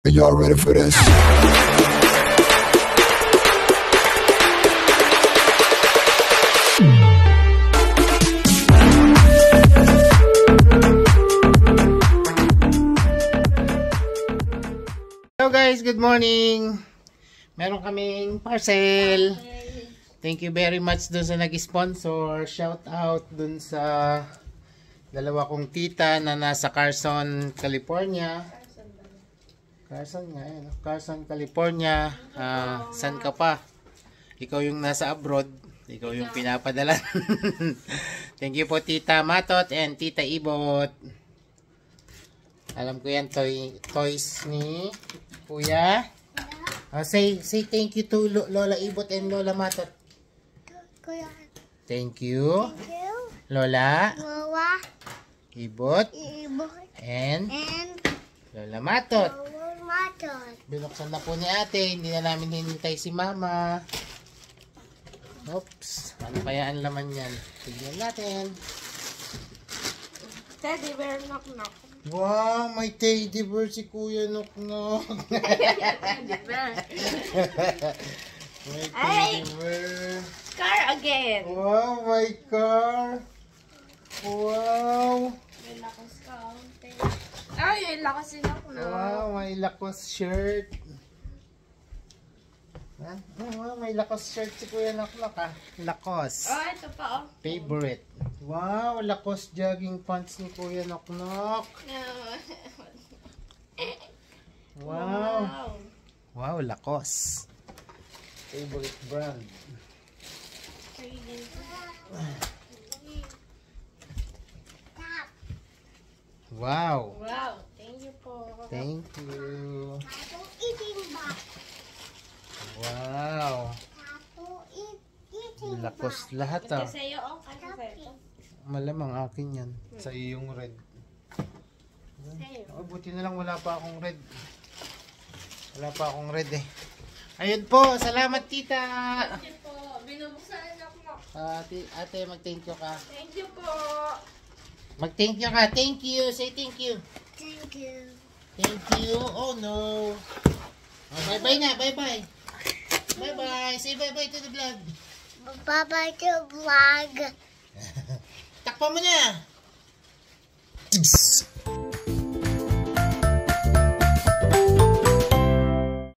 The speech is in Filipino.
And y'all ready for this? Hello guys, good morning. Meron kaming parcel. Thank you very much dun sa nag-sponsor. Shout out dun sa dalawa kong tita na nasa Carson, California. Carson nga, eh, Carson, California. San ka pa? Ikaw yung nasa abroad. Ikaw yung pinapadala. Thank you po Tita Matot and Tita Ibot. Alam ko yan, toys ni Kuya. Say thank you to Lola Ibot and Lola Matot. Kuya. Thank you. Thank you. Lola. Lola. Ibot. Ibot. And And Lola Matot. Lola Matot. Binuksan na po ni ate. Hindi na namin hinintay si Mama. Oops. Ano kaya ang laman yan? Tignan natin. Teddy bear knock knock. Wow, may teddy bear si Kuya Nok Nok. Teddy bear. May teddy bear. Car again. Wow, my car. Wow. May lakas ka. Ay, may lakas din ako na. Wow, may lakos shirt. Wow, may lakos shirt si Kuya Nok Nok ah. Lakos. Oh, ito pa oh. Favorite. Wow, lakos jogging pants ni Kuya Nok Nok. Wow. Wow, lakos. Favorite brand. Wow. Wow, thank you po. Thank you. Tato eating box. Wow. Tato eating Lakos lahat ah. Ito sa'yo oh. Ano sa'yo? Malamang akin yan. Sa iyo yung red. Sa'yo. Oh, buti na lang wala pa akong red. Wala pa akong red eh. Ayun po, salamat tita. Thank you po. Binubuksan ako mo. Ate, mag-thank you ka. Thank you po. Mag-thank you ka. Thank you. Say thank you. Thank you. Thank you. Oh no. Oh, bye-bye na. Bye-bye. Bye-bye. Say bye-bye to the vlog. Bye-bye to vlog. Takpan mo na.